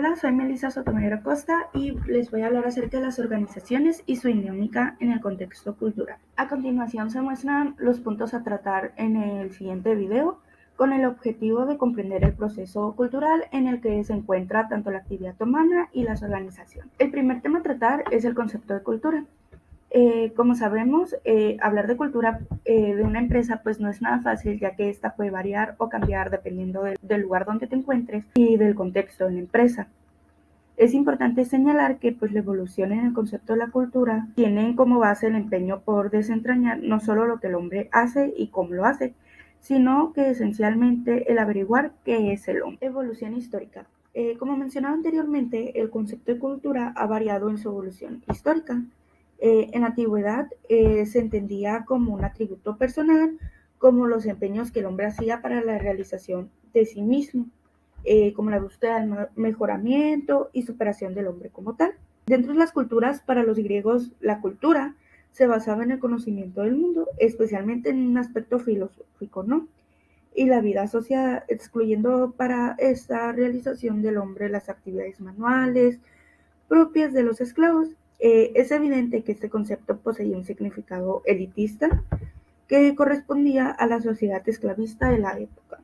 Hola, soy Melissa Sotomayor Acosta y les voy a hablar acerca de las organizaciones y su dinámica en el contexto cultural. A continuación se muestran los puntos a tratar en el siguiente video con el objetivo de comprender el proceso cultural en el que se encuentra tanto la actividad humana y las organizaciones. El primer tema a tratar es el concepto de cultura. Como sabemos, hablar de cultura de una empresa pues no es nada fácil, ya que esta puede variar o cambiar dependiendo del lugar donde te encuentres y del contexto de la empresa. Es importante señalar que pues, la evolución en el concepto de la cultura tiene como base el empeño por desentrañar no solo lo que el hombre hace y cómo lo hace, sino que esencialmente el averiguar qué es el hombre. Evolución histórica. Como mencionaba anteriormente, el concepto de cultura ha variado en su evolución histórica. En la antigüedad se entendía como un atributo personal, como los empeños que el hombre hacía para la realización de sí mismo, como la búsqueda del mejoramiento y superación del hombre como tal. Dentro de las culturas, para los griegos, la cultura se basaba en el conocimiento del mundo, especialmente en un aspecto filosófico, ¿no? Y la vida asociada, excluyendo para esta realización del hombre las actividades manuales propias de los esclavos. Es evidente que este concepto poseía un significado elitista que correspondía a la sociedad esclavista de la época.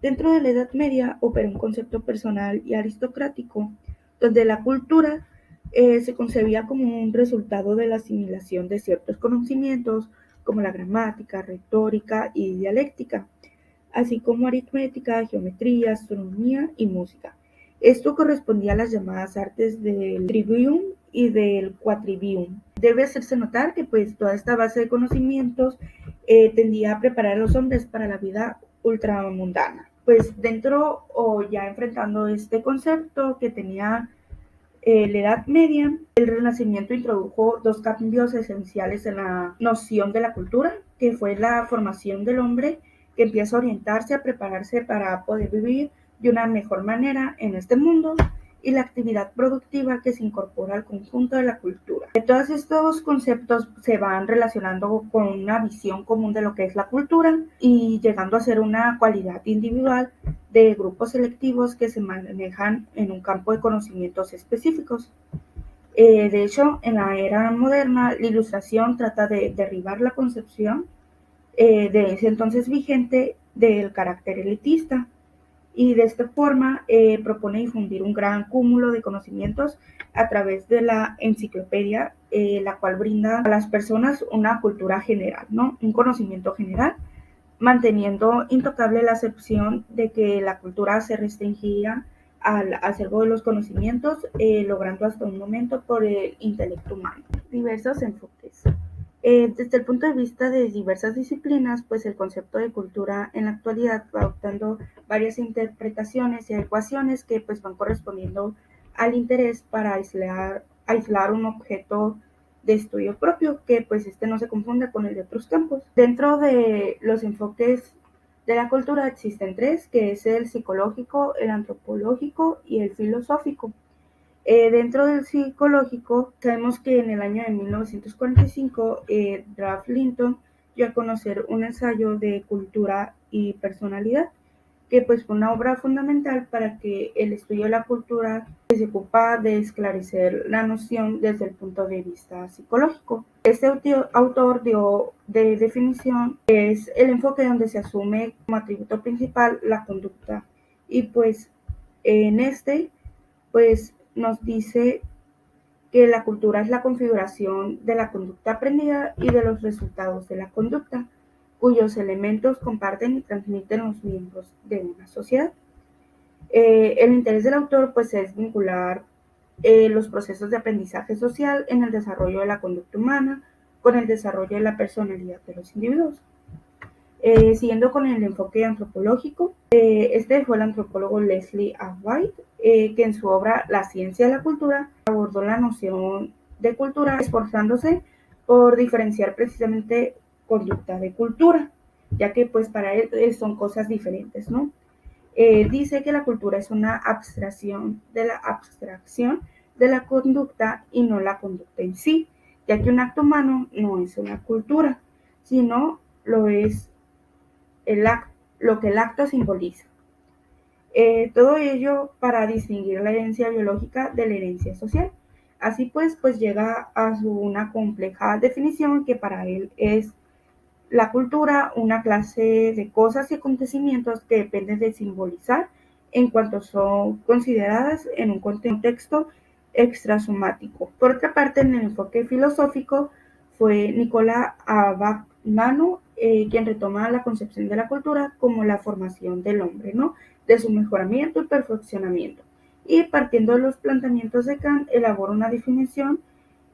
Dentro de la Edad Media operó un concepto personal y aristocrático, donde la cultura se concebía como un resultado de la asimilación de ciertos conocimientos, como la gramática, retórica y dialéctica, así como aritmética, geometría, astronomía y música. Esto correspondía a las llamadas artes del trivium y del quadrivium. Debe hacerse notar que pues toda esta base de conocimientos tendía a preparar a los hombres para la vida ultramundana. Pues dentro o ya enfrentando este concepto que tenía la Edad Media, el Renacimiento introdujo dos cambios esenciales en la noción de la cultura, que fue la formación del hombre, que empieza a orientarse, a prepararse para poder vivir de una mejor manera en este mundo, y la actividad productiva que se incorpora al conjunto de la cultura. Todos estos conceptos se van relacionando con una visión común de lo que es la cultura y llegando a ser una cualidad individual de grupos selectivos que se manejan en un campo de conocimientos específicos. De hecho, en la era moderna, la Ilustración trata de derribar la concepción de ese entonces vigente del carácter elitista y de esta forma propone difundir un gran cúmulo de conocimientos a través de la enciclopedia, la cual brinda a las personas una cultura general, ¿no? Un conocimiento general, manteniendo intocable la acepción de que la cultura se restringía al acervo de los conocimientos, logrando hasta un momento por el intelecto humano. Diversos enfoques. Desde el punto de vista de diversas disciplinas, pues el concepto de cultura en la actualidad va adoptando varias interpretaciones y ecuaciones que pues van correspondiendo al interés para aislar un objeto de estudio propio, que pues este no se confunda con el de otros campos. Dentro de los enfoques de la cultura existen tres, que es el psicológico, el antropológico y el filosófico. Dentro del psicológico, sabemos que en el año de 1945, Ralph Linton dio a conocer un ensayo de cultura y personalidad, que pues fue una obra fundamental para que el estudio de la cultura se ocupa de esclarecer la noción desde el punto de vista psicológico. Este autor dio de definición es el enfoque donde se asume como atributo principal la conducta, y pues en este pues nos dice que la cultura es la configuración de la conducta aprendida y de los resultados de la conducta, cuyos elementos comparten y transmiten los miembros de una sociedad. El interés del autor pues es vincular los procesos de aprendizaje social en el desarrollo de la conducta humana con el desarrollo de la personalidad de los individuos. Siguiendo con el enfoque antropológico, este fue el antropólogo Leslie A. White, que en su obra La ciencia de la cultura abordó la noción de cultura esforzándose por diferenciar precisamente conducta de cultura, ya que pues para él son cosas diferentes, ¿no? Dice que la cultura es una abstracción de la conducta y no la conducta en sí, ya que un acto humano no es una cultura, sino lo es lo que el acto simboliza. Todo ello para distinguir la herencia biológica de la herencia social. Así pues llega a una compleja definición que para él es la cultura, una clase de cosas y acontecimientos que dependen de simbolizar en cuanto son consideradas en un contexto extrasomático. Por otra parte, en el enfoque filosófico fue Nicolás Abagnano quien retoma la concepción de la cultura como la formación del hombre, ¿no? De su mejoramiento y perfeccionamiento. Y partiendo de los planteamientos de Kant, elabora una definición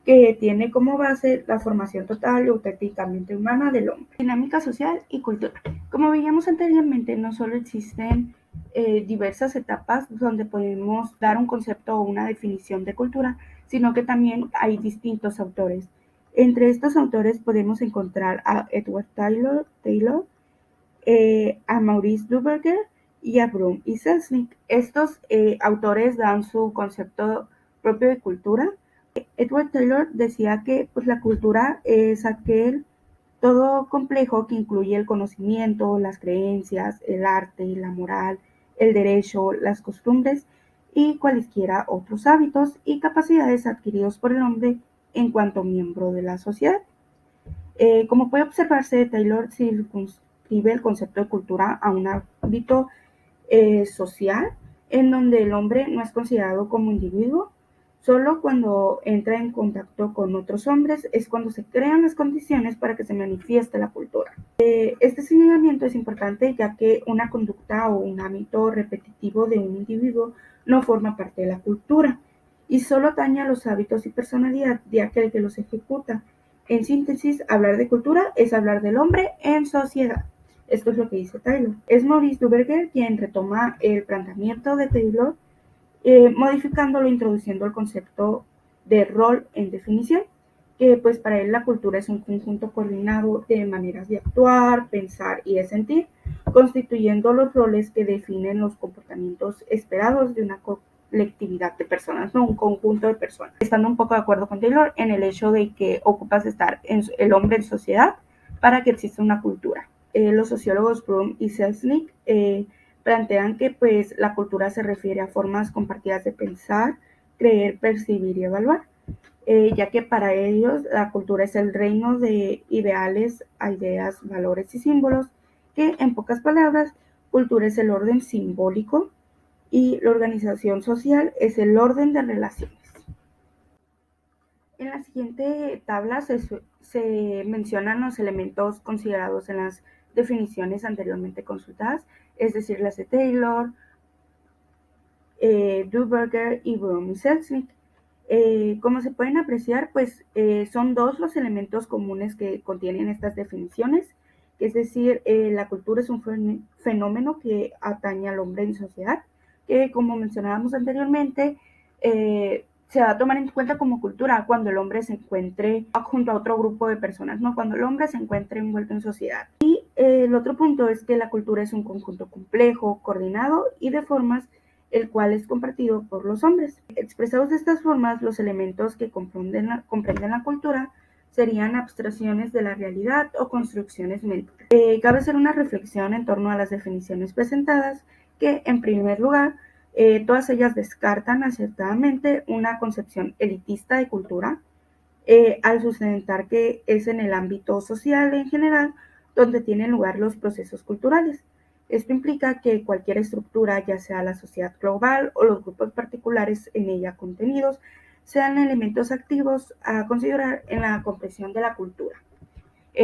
que tiene como base la formación total y auténticamente humana del hombre. Dinámica social y cultura. Como veíamos anteriormente, no solo existen diversas etapas donde podemos dar un concepto o una definición de cultura, sino que también hay distintos autores. Entre estos autores podemos encontrar a Edward Taylor a Maurice Duverger y a Brum y Selznick. Estos autores dan su concepto propio de cultura. Edward Taylor decía que pues, la cultura es aquel todo complejo que incluye el conocimiento, las creencias, el arte, la moral, el derecho, las costumbres y cualesquiera otros hábitos y capacidades adquiridos por el hombre en cuanto miembro de la sociedad. Como puede observarse, Taylor circunscribe el concepto de cultura a un ámbito social en donde el hombre no es considerado como individuo. Solo cuando entra en contacto con otros hombres es cuando se crean las condiciones para que se manifieste la cultura. Este señalamiento es importante ya que una conducta o un hábito repetitivo de un individuo no forma parte de la cultura y solo atañe a los hábitos y personalidad de aquel que los ejecuta. En síntesis, hablar de cultura es hablar del hombre en sociedad. Esto es lo que dice Taylor. Es Maurice Duverger quien retoma el planteamiento de Taylor, modificándolo, introduciendo el concepto de rol en definición, que pues para él la cultura es un conjunto coordinado de maneras de actuar, pensar y de sentir, constituyendo los roles que definen los comportamientos esperados de una colectividad de personas, no un conjunto de personas. Estando un poco de acuerdo con Taylor en el hecho de que ocupas estar el hombre en sociedad para que exista una cultura. Los sociólogos Brum y Selznick plantean que pues la cultura se refiere a formas compartidas de pensar, creer, percibir y evaluar, ya que para ellos la cultura es el reino de ideales, ideas, valores y símbolos, que en pocas palabras, cultura es el orden simbólico y la organización social es el orden de relaciones. En la siguiente tabla se mencionan los elementos considerados en las definiciones anteriormente consultadas, es decir, las de Taylor, Duverger y Brum y Selznick. Como se pueden apreciar, pues son dos los elementos comunes que contienen estas definiciones, es decir, la cultura es un fenómeno que atañe al hombre en sociedad, que como mencionábamos anteriormente, se va a tomar en cuenta como cultura cuando el hombre se encuentre junto a otro grupo de personas, no cuando el hombre se encuentre envuelto en sociedad. Y el otro punto es que la cultura es un conjunto complejo, coordinado y de formas el cual es compartido por los hombres. Expresados de estas formas, los elementos que comprenden la cultura serían abstracciones de la realidad o construcciones mentales. Cabe hacer una reflexión en torno a las definiciones presentadas, que en primer lugar, todas ellas descartan acertadamente una concepción elitista de cultura, al sustentar que es en el ámbito social en general donde tienen lugar los procesos culturales. Esto implica que cualquier estructura, ya sea la sociedad global o los grupos particulares en ella contenidos, sean elementos activos a considerar en la comprensión de la cultura.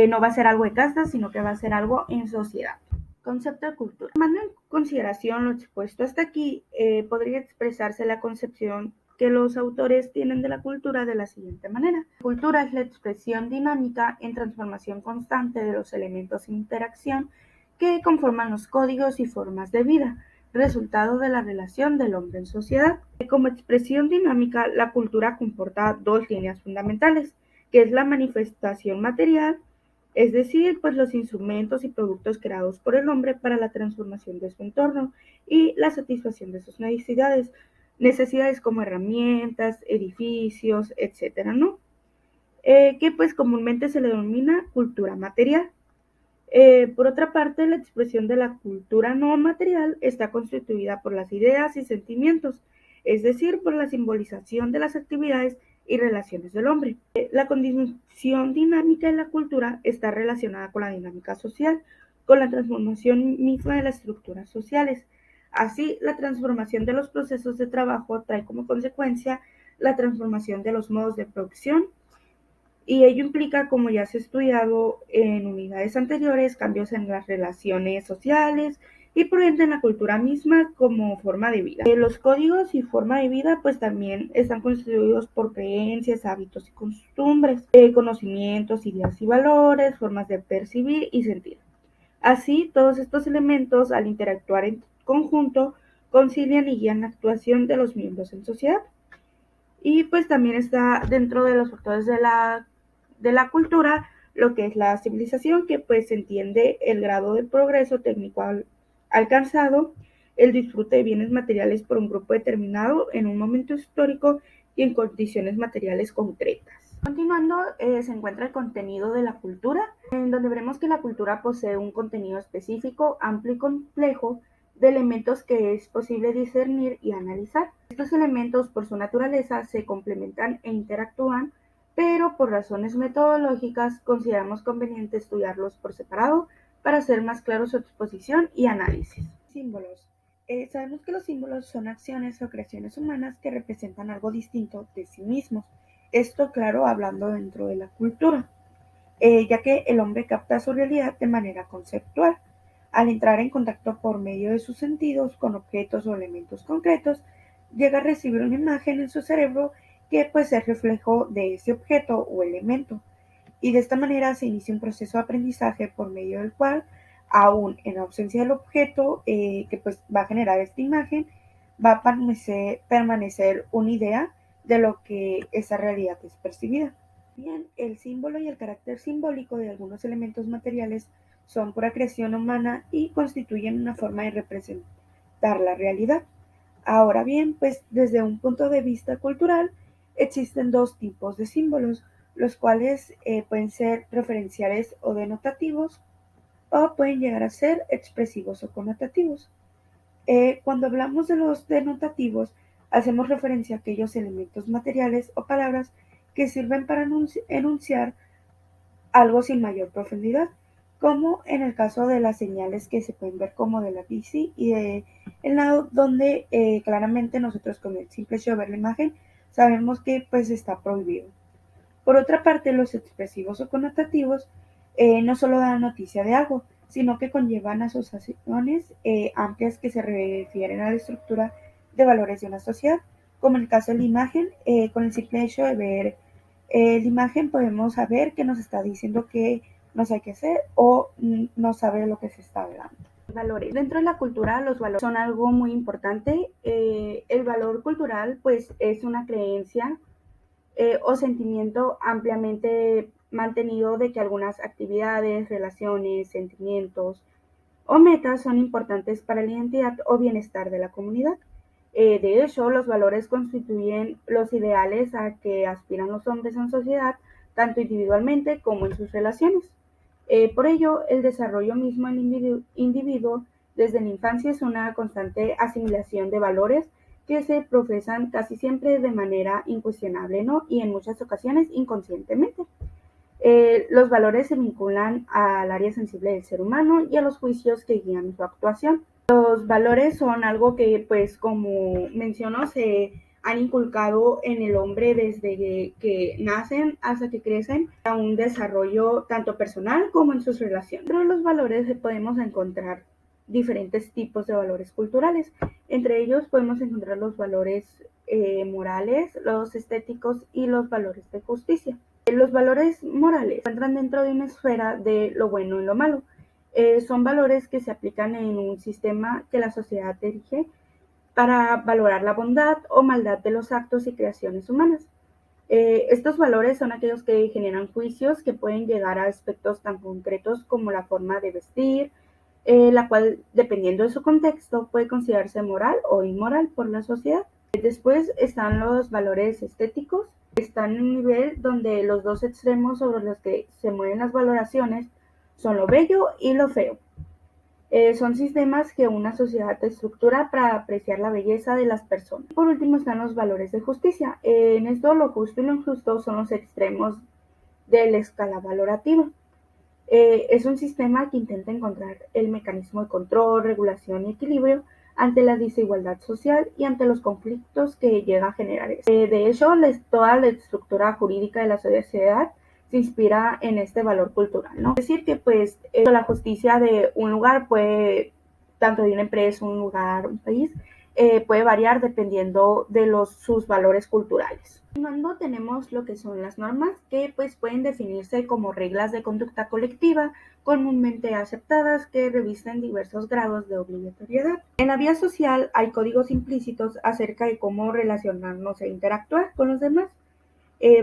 No va a ser algo de casta, sino que va a ser algo en sociedad. Concepto de cultura. Tomando en consideración lo expuesto hasta aquí, podría expresarse la concepción que los autores tienen de la cultura de la siguiente manera. La cultura es la expresión dinámica en transformación constante de los elementos en interacción que conforman los códigos y formas de vida, resultado de la relación del hombre en sociedad. Como expresión dinámica, la cultura comporta dos líneas fundamentales, que es la manifestación material, es decir, pues los instrumentos y productos creados por el hombre para la transformación de su entorno y la satisfacción de sus necesidades como herramientas, edificios, etcétera, ¿no? Que pues comúnmente se le denomina cultura material. Por otra parte, la expresión de la cultura no material está constituida por las ideas y sentimientos, es decir, por la simbolización de las actividades y relaciones del hombre. La condición dinámica de la cultura está relacionada con la dinámica social, con la transformación misma de las estructuras sociales. Así, la transformación de los procesos de trabajo trae como consecuencia la transformación de los modos de producción, y ello implica, como ya se ha estudiado en unidades anteriores, cambios en las relaciones sociales y por ende en la cultura misma como forma de vida. Los códigos y forma de vida pues también están constituidos por creencias, hábitos y costumbres, conocimientos, ideas y valores, formas de percibir y sentir. Así, todos estos elementos, al interactuar en conjunto, concilian y guían la actuación de los miembros en sociedad. Y pues también está dentro de los factores de la cultura lo que es la civilización, que pues entiende el grado de progreso técnico alcanzado, el disfrute de bienes materiales por un grupo determinado en un momento histórico y en condiciones materiales concretas. Continuando, se encuentra el contenido de la cultura, en donde veremos que la cultura posee un contenido específico, amplio y complejo, de elementos que es posible discernir y analizar. Estos elementos, por su naturaleza, se complementan e interactúan, pero por razones metodológicas consideramos conveniente estudiarlos por separado para hacer más claro su exposición y análisis. Símbolos. Sabemos que los símbolos son acciones o creaciones humanas que representan algo distinto de sí mismos. Esto, claro, hablando dentro de la cultura, ya que el hombre capta su realidad de manera conceptual. Al entrar en contacto por medio de sus sentidos con objetos o elementos concretos, llega a recibir una imagen en su cerebro que pues es reflejo de ese objeto o elemento. Y de esta manera se inicia un proceso de aprendizaje por medio del cual, aún en ausencia del objeto que pues va a generar esta imagen, va a permanecer una idea de lo que esa realidad es percibida. Bien, el símbolo y el carácter simbólico de algunos elementos materiales son pura creación humana y constituyen una forma de representar la realidad. Ahora bien, pues desde un punto de vista cultural, existen dos tipos de símbolos, los cuales pueden ser referenciales o denotativos, o pueden llegar a ser expresivos o connotativos. Cuando hablamos de los denotativos, hacemos referencia a aquellos elementos materiales o palabras que sirven para enunciar algo sin mayor profundidad, como en el caso de las señales que se pueden ver como de la bici y de el lado donde claramente nosotros con el simple hecho de ver la imagen sabemos que pues está prohibido. Por otra parte, los expresivos o connotativos no solo dan noticia de algo, sino que conllevan asociaciones amplias que se refieren a la estructura de valores de una sociedad, como en el caso de la imagen. Con el simple hecho de ver la imagen podemos saber que nos está diciendo que nos hay que hacer o no sabe de lo que se está hablando. Valores. Dentro de la cultura, los valores son algo muy importante. El valor cultural, pues, es una creencia o sentimiento ampliamente mantenido de que algunas actividades, relaciones, sentimientos o metas son importantes para la identidad o bienestar de la comunidad. De hecho, los valores constituyen los ideales a que aspiran los hombres en sociedad, tanto individualmente como en sus relaciones. Por ello, el desarrollo mismo del individuo desde la infancia es una constante asimilación de valores que se profesan casi siempre de manera incuestionable, ¿no? Y en muchas ocasiones inconscientemente. Los valores se vinculan al área sensible del ser humano y a los juicios que guían su actuación. Los valores son algo que, pues, como menciono, se han inculcado en el hombre desde que nacen hasta que crecen a un desarrollo tanto personal como en sus relaciones. Dentro de los valores podemos encontrar diferentes tipos de valores culturales. Entre ellos podemos encontrar los valores morales, los estéticos y los valores de justicia. Los valores morales se encuentran dentro de una esfera de lo bueno y lo malo. Son valores que se aplican en un sistema que la sociedad dirige para valorar la bondad o maldad de los actos y creaciones humanas. Estos valores son aquellos que generan juicios que pueden llegar a aspectos tan concretos como la forma de vestir, la cual, dependiendo de su contexto, puede considerarse moral o inmoral por la sociedad. Después están los valores estéticos. Están en un nivel donde los dos extremos sobre los que se mueven las valoraciones son lo bello y lo feo. Son sistemas que una sociedad estructura para apreciar la belleza de las personas. Por último están los valores de justicia. En esto lo justo y lo injusto son los extremos de la escala valorativa. Es un sistema que intenta encontrar el mecanismo de control, regulación y equilibrio ante la desigualdad social y ante los conflictos que llega a generar. De hecho, toda la estructura jurídica de la sociedad se inspira en este valor cultural, ¿no? Es decir, que pues la justicia de un lugar puede, tanto de una empresa, un lugar, un país, puede variar dependiendo de sus valores culturales. Continuando, tenemos lo que son las normas, que pues pueden definirse como reglas de conducta colectiva comúnmente aceptadas que revisten diversos grados de obligatoriedad. En la vida social hay códigos implícitos acerca de cómo relacionarnos e interactuar con los demás.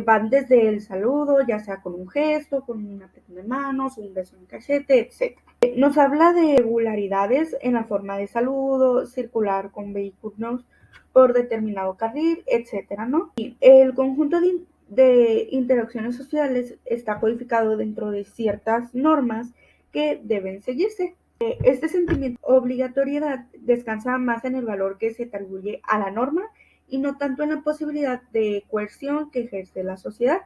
Van desde el saludo, ya sea con un gesto, con un apretón de manos, un beso en el cachete, etc. Nos habla de regularidades en la forma de saludo, circular con vehículos por determinado carril, etcétera, ¿no? Y el conjunto de interacciones sociales está codificado dentro de ciertas normas que deben seguirse. Este sentimiento de obligatoriedad descansa más en el valor que se atribuye a la norma y no tanto en la posibilidad de coerción que ejerce la sociedad.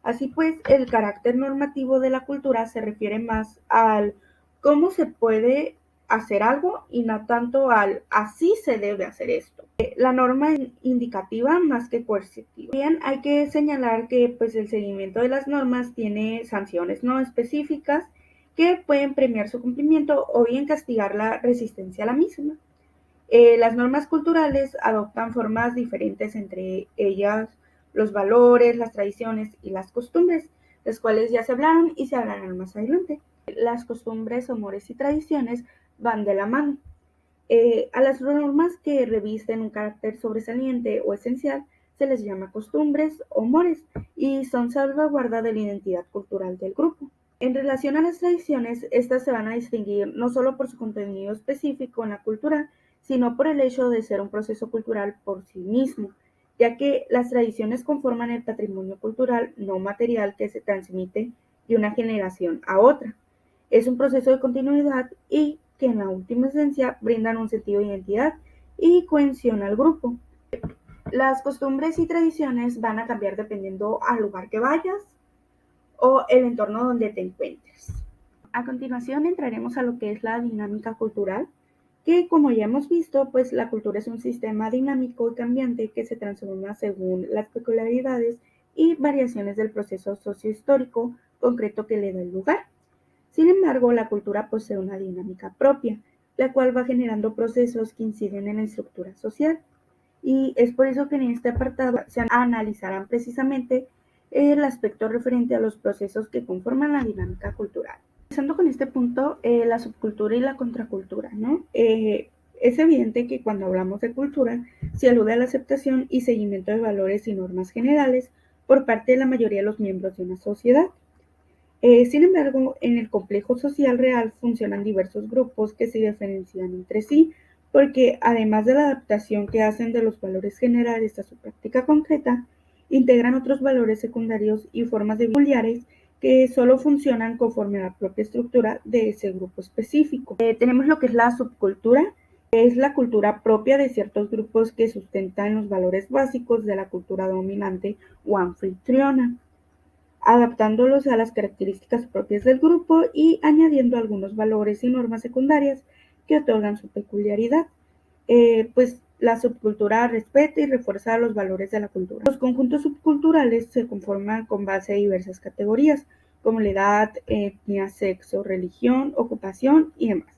Así pues, el carácter normativo de la cultura se refiere más al cómo se puede hacer algo y no tanto al así se debe hacer esto. La norma es indicativa más que coercitiva. Bien, hay que señalar que pues, el seguimiento de las normas tiene sanciones no específicas que pueden premiar su cumplimiento o bien castigar la resistencia a la misma. Las normas culturales adoptan formas diferentes, entre ellas los valores, las tradiciones y las costumbres, las cuales ya se hablaron y se hablarán más adelante. Las costumbres, amores y tradiciones van de la mano. A las normas que revisten un carácter sobresaliente o esencial se les llama costumbres o amores y son salvaguarda de la identidad cultural del grupo. En relación a las tradiciones, estas se van a distinguir no solo por su contenido específico en la cultura, sino por el hecho de ser un proceso cultural por sí mismo, ya que las tradiciones conforman el patrimonio cultural no material que se transmite de una generación a otra. Es un proceso de continuidad y que en la última esencia brindan un sentido de identidad y cohesión al grupo. Las costumbres y tradiciones van a cambiar dependiendo al lugar que vayas o el entorno donde te encuentres. A continuación entraremos a lo que es la dinámica cultural, que como ya hemos visto, pues la cultura es un sistema dinámico y cambiante que se transforma según las peculiaridades y variaciones del proceso sociohistórico concreto que le da el lugar. Sin embargo, la cultura posee una dinámica propia, la cual va generando procesos que inciden en la estructura social. Y es por eso que en este apartado se analizarán precisamente el aspecto referente a los procesos que conforman la dinámica cultural. Empezando con este punto, la subcultura y la contracultura, ¿no? Es evidente que cuando hablamos de cultura se alude a la aceptación y seguimiento de valores y normas generales por parte de la mayoría de los miembros de una sociedad. Sin embargo, en el complejo social real funcionan diversos grupos que se diferencian entre sí, porque además de la adaptación que hacen de los valores generales a su práctica concreta, integran otros valores secundarios y formas de peculiares que solo funcionan conforme a la propia estructura de ese grupo específico. Tenemos lo que es la subcultura, que es la cultura propia de ciertos grupos que sustentan los valores básicos de la cultura dominante o anfitriona, adaptándolos a las características propias del grupo y añadiendo algunos valores y normas secundarias que otorgan su peculiaridad. Pues la subcultura respeta y refuerza los valores de la cultura. Los conjuntos subculturales se conforman con base a diversas categorías, como la edad, etnia, sexo, religión, ocupación y demás.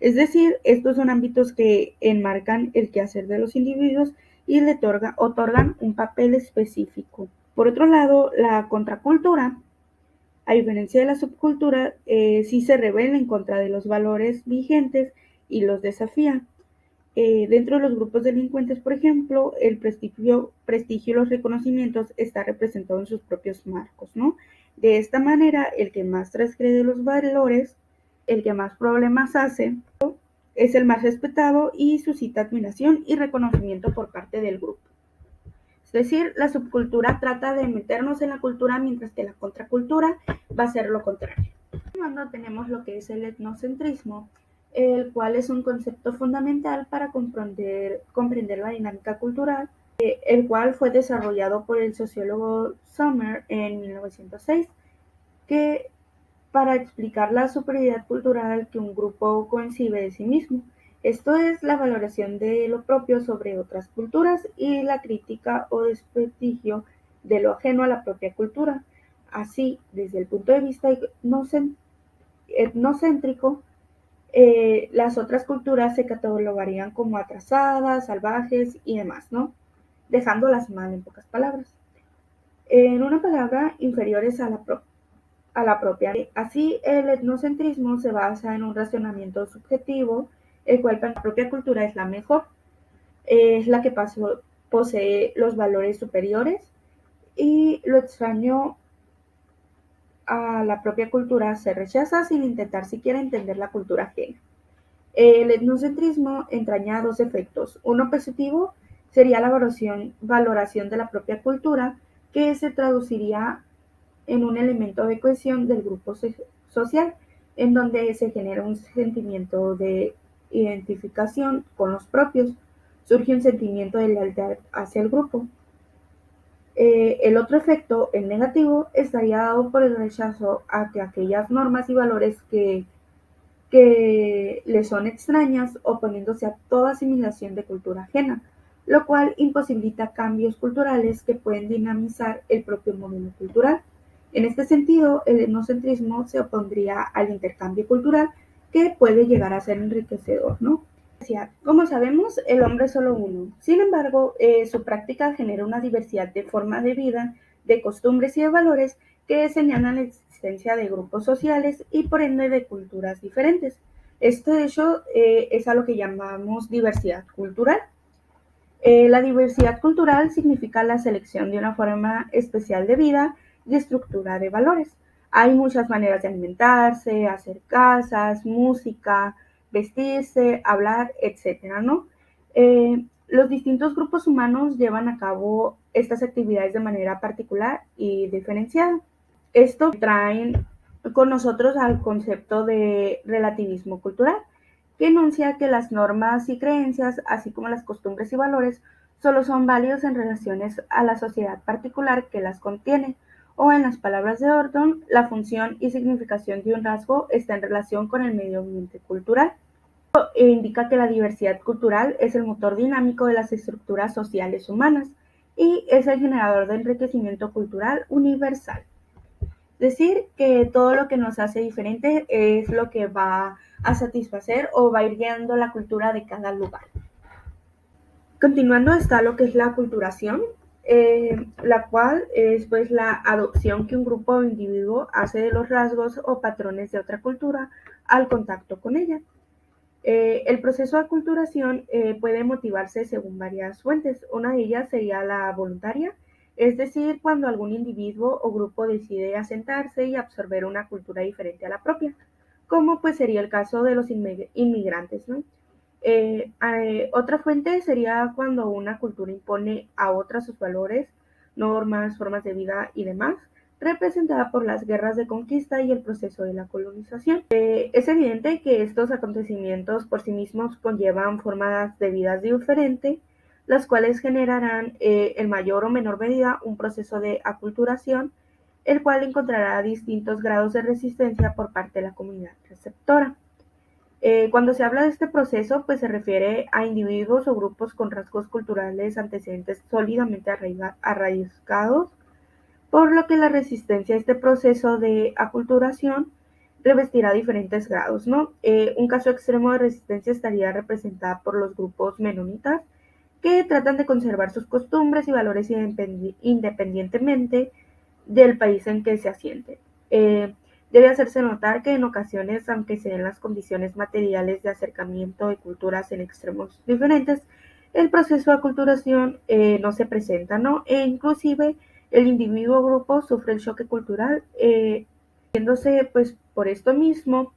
Es decir, estos son ámbitos que enmarcan el quehacer de los individuos y le otorgan un papel específico. Por otro lado, la contracultura, a diferencia de la subcultura, sí se rebela en contra de los valores vigentes y los desafía. Dentro de los grupos delincuentes, por ejemplo, el prestigio y los reconocimientos está representado en sus propios marcos, ¿no? De esta manera, el que más transgrede los valores, el que más problemas hace, es el más respetado y suscita admiración y reconocimiento por parte del grupo. Es decir, la subcultura trata de meternos en la cultura, mientras que la contracultura va a ser lo contrario. Continuando, tenemos lo que es el etnocentrismo, el cual es un concepto fundamental para comprender la dinámica cultural, el cual fue desarrollado por el sociólogo Sommer en 1906, que para explicar la superioridad cultural que un grupo concibe de sí mismo. Esto es la valoración de lo propio sobre otras culturas y la crítica o desprestigio de lo ajeno a la propia cultura. Así, desde el punto de vista etnocéntrico, las otras culturas se catalogarían como atrasadas, salvajes y demás, ¿no? Dejándolas mal en pocas palabras. En una palabra, inferiores a la propia. Así, el etnocentrismo se basa en un razonamiento subjetivo, el cual para la propia cultura es la mejor, es la que posee los valores superiores, y lo extraño a la propia cultura se rechaza sin intentar siquiera entender la cultura ajena. El etnocentrismo entraña dos efectos. Uno positivo sería la valoración de la propia cultura, que se traduciría en un elemento de cohesión del grupo social, en donde se genera un sentimiento de identificación con los propios, surge un sentimiento de lealtad hacia el grupo. El otro efecto, el negativo, estaría dado por el rechazo a que aquellas normas y valores que le son extrañas, oponiéndose a toda asimilación de cultura ajena, lo cual imposibilita cambios culturales que pueden dinamizar el propio modelo cultural. En este sentido, el etnocentrismo se opondría al intercambio cultural, que puede llegar a ser enriquecedor, ¿no? Como sabemos, el hombre es solo uno. Sin embargo, su práctica genera una diversidad de formas de vida, de costumbres y de valores que señalan la existencia de grupos sociales y por ende de culturas diferentes. Este hecho es a lo que llamamos diversidad cultural. La diversidad cultural significa la selección de una forma especial de vida y estructura de valores. Hay muchas maneras de alimentarse, hacer casas, música, vestirse, hablar, etcétera, ¿no? Los distintos grupos humanos llevan a cabo estas actividades de manera particular y diferenciada. Esto trae con nosotros al concepto de relativismo cultural, que enuncia que las normas y creencias, así como las costumbres y valores, solo son válidos en relaciones a la sociedad particular que las contiene, o en las palabras de Orton, la función y significación de un rasgo está en relación con el medio ambiente cultural. Indica que la diversidad cultural es el motor dinámico de las estructuras sociales humanas y es el generador de enriquecimiento cultural universal. Decir que todo lo que nos hace diferente es lo que va a satisfacer o va a ir guiando la cultura de cada lugar. Continuando está lo que es la aculturación, la cual es pues la adopción que un grupo o individuo hace de los rasgos o patrones de otra cultura al contacto con ella. El proceso de aculturación puede motivarse según varias fuentes. Una de ellas sería la voluntaria, es decir, cuando algún individuo o grupo decide asentarse y absorber una cultura diferente a la propia, como pues sería el caso de los inmigrantes, ¿no? Otra fuente sería cuando una cultura impone a otras sus valores, normas, formas de vida y demás, representada por las guerras de conquista y el proceso de la colonización. Es evidente que estos acontecimientos por sí mismos conllevan formas de vida diferentes, las cuales generarán en mayor o menor medida un proceso de aculturación, el cual encontrará distintos grados de resistencia por parte de la comunidad receptora. Cuando se habla de este proceso, pues se refiere a individuos o grupos con rasgos culturales antecedentes sólidamente arraigados, por lo que la resistencia a este proceso de aculturación revestirá diferentes grados, ¿no? Un caso extremo de resistencia estaría representada por los grupos menonitas, que tratan de conservar sus costumbres y valores independientemente del país en que se asienten. Debe hacerse notar que en ocasiones, aunque se den las condiciones materiales de acercamiento de culturas en extremos diferentes, el proceso de aculturación no se presenta, ¿no? E inclusive el individuo o grupo sufre el choque cultural, viéndose pues por esto mismo,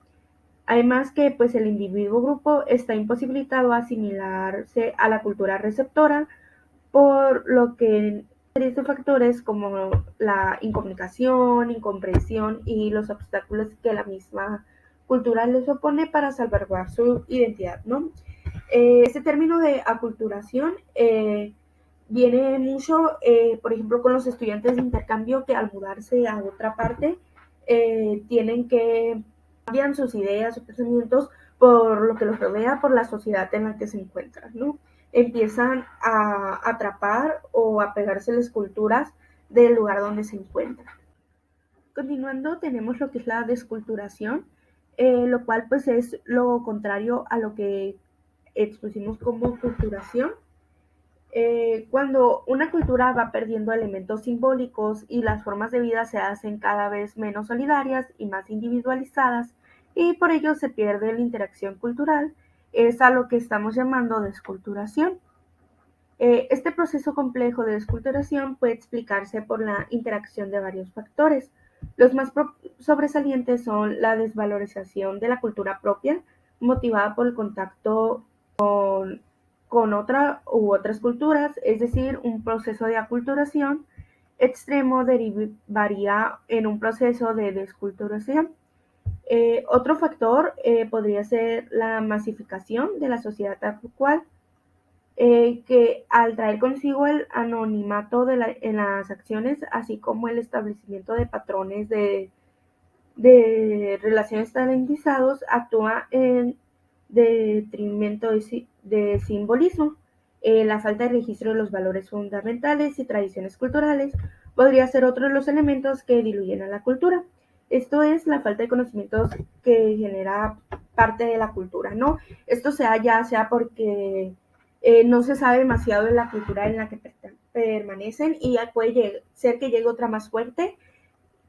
además que pues el individuo o grupo está imposibilitado a asimilarse a la cultura receptora, por lo que serie de factores como la incomunicación, incomprensión y los obstáculos que la misma cultura les opone para salvaguardar su identidad, ¿no? Este término de aculturación viene mucho, por ejemplo, con los estudiantes de intercambio que al mudarse a otra parte tienen que cambiar sus ideas, sus pensamientos por lo que los rodea, por la sociedad en la que se encuentran, ¿no? Empiezan a atrapar o a pegarse las culturas del lugar donde se encuentran. Continuando, tenemos lo que es la desculturación, lo cual pues es lo contrario a lo que expusimos como culturación. Cuando una cultura va perdiendo elementos simbólicos y las formas de vida se hacen cada vez menos solidarias y más individualizadas, y por ello se pierde la interacción cultural, es a lo que estamos llamando desculturación. Este proceso complejo de desculturación puede explicarse por la interacción de varios factores. Los más sobresalientes son la desvalorización de la cultura propia, motivada por el contacto con otra u otras culturas, es decir, un proceso de aculturación extremo derivaría en un proceso de desculturación. Otro factor podría ser la masificación de la sociedad actual, que al traer consigo el anonimato en las acciones, así como el establecimiento de patrones de relaciones estandarizados, actúa en detrimento de simbolismo. La falta de registro de los valores fundamentales y tradiciones culturales podría ser otro de los elementos que diluyen a la cultura. Esto es la falta de conocimientos que genera parte de la cultura, ¿no? Esto ya sea porque no se sabe demasiado de la cultura en la que permanecen y puede ser que llegue otra más fuerte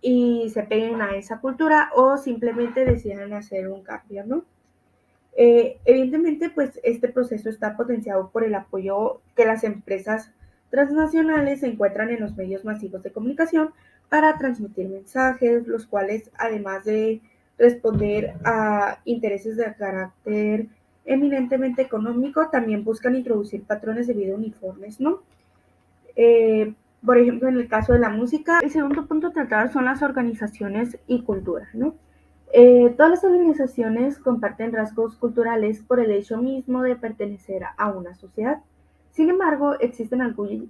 y se peguen a esa cultura o simplemente decidan hacer un cambio, ¿no? Evidentemente, pues este proceso está potenciado por el apoyo que las empresas transnacionales encuentran en los medios masivos de comunicación para transmitir mensajes, los cuales, además de responder a intereses de carácter eminentemente económico, también buscan introducir patrones de vida uniformes, ¿no? Eh, por ejemplo, en el caso de la música, el segundo punto a tratar son las organizaciones y cultura, ¿no? Todas las organizaciones comparten rasgos culturales por el hecho mismo de pertenecer a una sociedad. Sin embargo, existen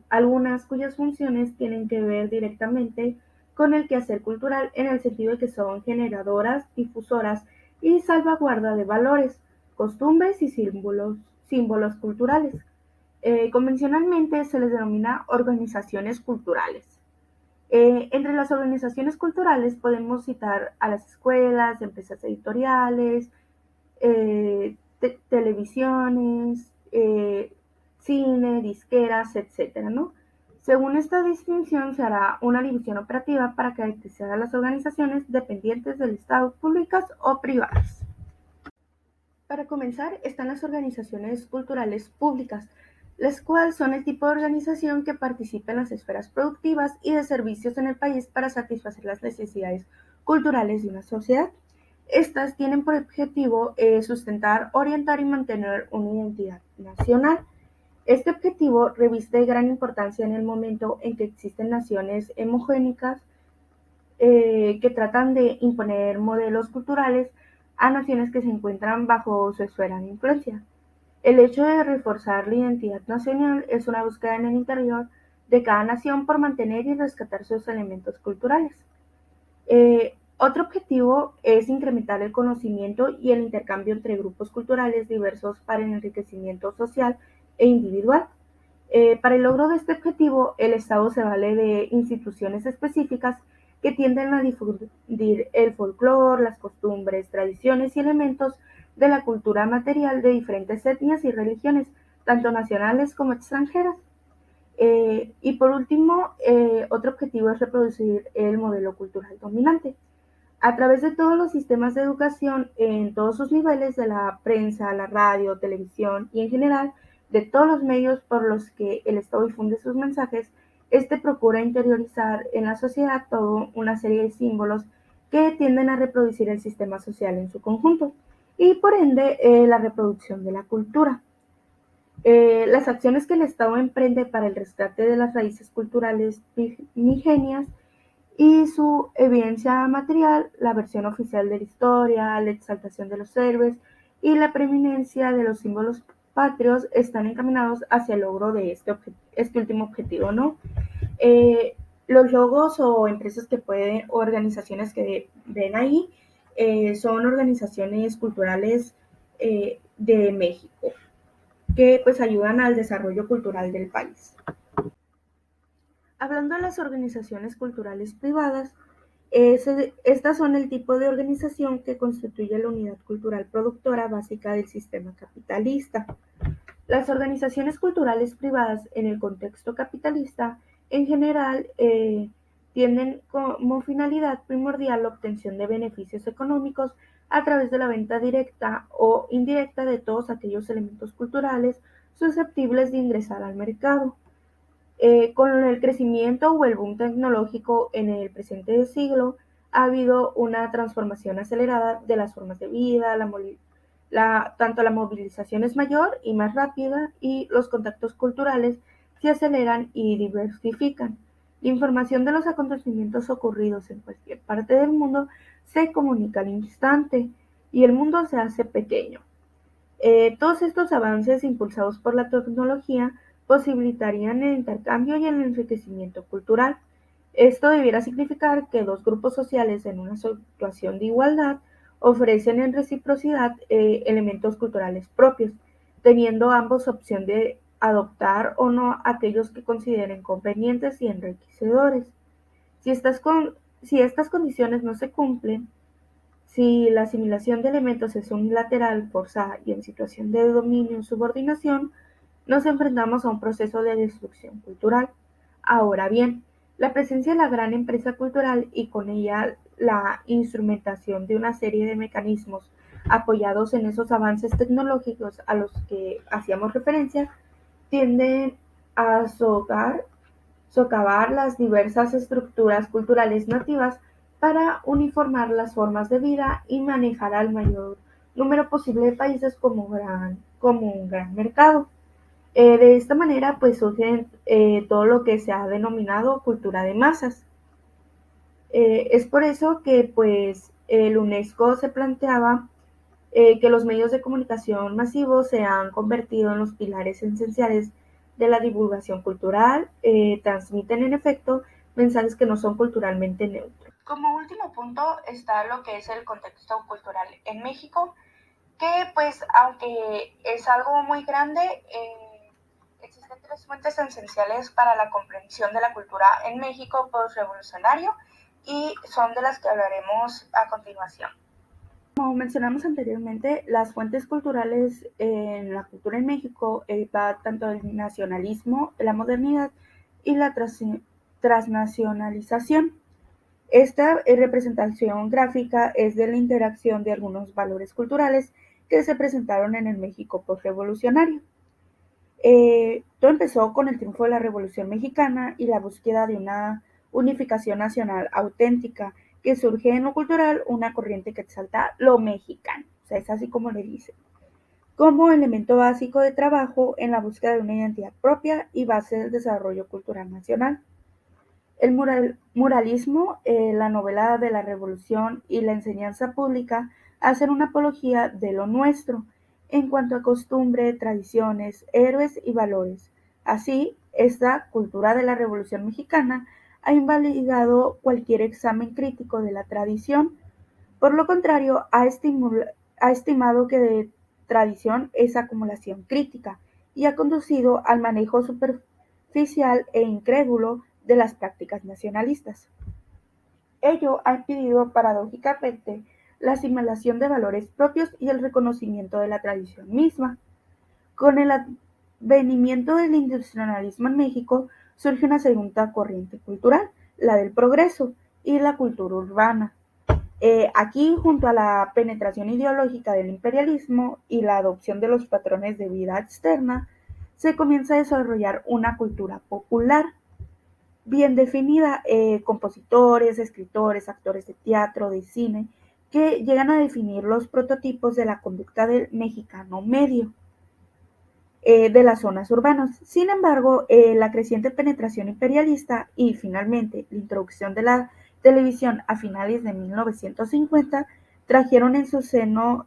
algunas cuyas funciones tienen que ver directamente con el quehacer cultural en el sentido de que son generadoras, difusoras y salvaguarda de valores, costumbres y símbolos culturales. Convencionalmente se les denomina organizaciones culturales. Entre las organizaciones culturales podemos citar a las escuelas, empresas editoriales, televisiones, cine, disqueras, etcétera, ¿no? Según esta distinción, se hará una división operativa para caracterizar a las organizaciones dependientes del Estado, públicas o privadas. Para comenzar, están las organizaciones culturales públicas, las cuales son el tipo de organización que participa en las esferas productivas y de servicios en el país para satisfacer las necesidades culturales de una sociedad. Estas tienen por objetivo sustentar, orientar y mantener una identidad nacional. Este objetivo reviste gran importancia en el momento en que existen naciones homogénicas que tratan de imponer modelos culturales a naciones que se encuentran bajo su esfera de influencia. El hecho de reforzar la identidad nacional es una búsqueda en el interior de cada nación por mantener y rescatar sus elementos culturales. Otro objetivo es incrementar el conocimiento y el intercambio entre grupos culturales diversos para el enriquecimiento social e individual. Para el logro de este objetivo, el Estado se vale de instituciones específicas que tienden a difundir el folclore, las costumbres, tradiciones y elementos de la cultura material de diferentes etnias y religiones, tanto nacionales como extranjeras. Y por último, otro objetivo es reproducir el modelo cultural dominante. A través de todos los sistemas de educación en todos sus niveles, de la prensa, la radio, televisión y en general, de todos los medios por los que el Estado difunde sus mensajes, este procura interiorizar en la sociedad toda una serie de símbolos que tienden a reproducir el sistema social en su conjunto y por ende la reproducción de la cultura. Las acciones que el Estado emprende para el rescate de las raíces culturales primigenias y su evidencia material, la versión oficial de la historia, la exaltación de los héroes y la preeminencia de los símbolos patrios están encaminados hacia el logro de este último objetivo, ¿no? Eh, los logos o empresas que pueden, o organizaciones que ven ahí, son organizaciones culturales de México, que pues ayudan al desarrollo cultural del país. Hablando de las organizaciones culturales privadas, estas son el tipo de organización que constituye la unidad cultural productora básica del sistema capitalista. Las organizaciones culturales privadas en el contexto capitalista, en general, tienen como finalidad primordial la obtención de beneficios económicos a través de la venta directa o indirecta de todos aquellos elementos culturales susceptibles de ingresar al mercado. Con el crecimiento o el boom tecnológico en el presente siglo, ha habido una transformación acelerada de las formas de vida, tanto la movilización es mayor y más rápida y los contactos culturales se aceleran y diversifican. La información de los acontecimientos ocurridos en cualquier parte del mundo se comunica al instante y el mundo se hace pequeño. Todos estos avances impulsados por la tecnología posibilitarían el intercambio y el enriquecimiento cultural. Esto debiera significar que dos grupos sociales en una situación de igualdad ofrecen en reciprocidad elementos culturales propios, teniendo ambos opción de adoptar o no aquellos que consideren convenientes y enriquecedores. Si si estas condiciones no se cumplen, si la asimilación de elementos es unilateral, forzada y en situación de dominio o subordinación, nos enfrentamos a un proceso de destrucción cultural. Ahora bien, la presencia de la gran empresa cultural y con ella la instrumentación de una serie de mecanismos apoyados en esos avances tecnológicos a los que hacíamos referencia, tienden a socavar las diversas estructuras culturales nativas para uniformar las formas de vida y manejar al mayor número posible de países como un gran mercado. De esta manera, pues surge todo lo que se ha denominado cultura de masas. Es por eso que, pues, el UNESCO se planteaba que los medios de comunicación masivos se han convertido en los pilares esenciales de la divulgación cultural, transmiten en efecto mensajes que no son culturalmente neutros. Como último punto está lo que es el contexto cultural en México, que pues aunque es algo muy grande, existen tres fuentes esenciales para la comprensión de la cultura en México postrevolucionario y son de las que hablaremos a continuación. Como mencionamos anteriormente, las fuentes culturales en la cultura en México va tanto el nacionalismo, la modernidad y la transnacionalización. Esta representación gráfica es de la interacción de algunos valores culturales que se presentaron en el México postrevolucionario. Todo empezó con el triunfo de la Revolución Mexicana y la búsqueda de una unificación nacional auténtica, que surge en lo cultural una corriente que exalta lo mexicano, o sea, es así como le dicen, como elemento básico de trabajo en la búsqueda de una identidad propia y base del desarrollo cultural nacional. El muralismo, la novela de la Revolución y la enseñanza pública hacen una apología de lo nuestro en cuanto a costumbre, tradiciones, héroes y valores. Así, esta cultura de la Revolución Mexicana ha invalidado cualquier examen crítico de la tradición. Por lo contrario, ha estimado que de tradición es acumulación crítica y ha conducido al manejo superficial e incrédulo de las prácticas nacionalistas. Ello ha impedido paradójicamente la asimilación de valores propios y el reconocimiento de la tradición misma. Con el advenimiento del industrialismo en México surge una segunda corriente cultural, la del progreso y la cultura urbana. Aquí, junto a la penetración ideológica del imperialismo y la adopción de los patrones de vida externa, se comienza a desarrollar una cultura popular bien definida, compositores, escritores, actores de teatro, de cine, que llegan a definir los prototipos de la conducta del mexicano medio. de las zonas urbanas. Sin embargo, la creciente penetración imperialista y finalmente la introducción de la televisión a finales de 1950 trajeron en su seno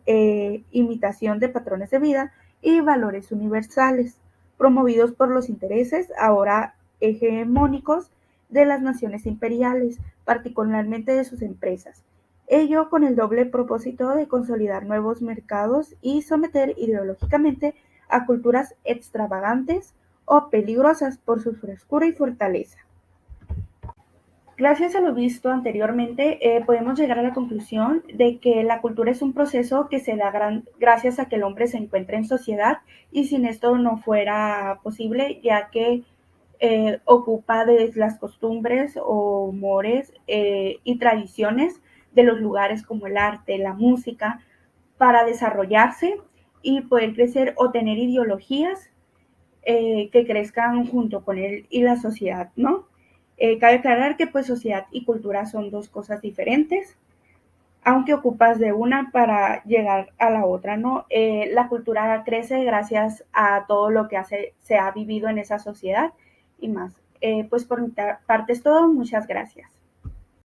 imitación de patrones de vida y valores universales, promovidos por los intereses ahora hegemónicos de las naciones imperiales, particularmente de sus empresas. Ello con el doble propósito de consolidar nuevos mercados y someter ideológicamente a culturas extravagantes o peligrosas por su frescura y fortaleza. Gracias a lo visto anteriormente, podemos llegar a la conclusión de que la cultura es un proceso que se da gracias a que el hombre se encuentra en sociedad y sin esto no fuera posible, ya que ocupa de las costumbres o humores y tradiciones de los lugares como el arte, la música, para desarrollarse y poder crecer o tener ideologías que crezcan junto con él y la sociedad, ¿no? Cabe aclarar que pues sociedad y cultura son dos cosas diferentes, aunque ocupas de una para llegar a la otra, ¿no? La cultura crece gracias a todo lo que se ha vivido en esa sociedad y más. Pues por mi parte es todo, muchas gracias.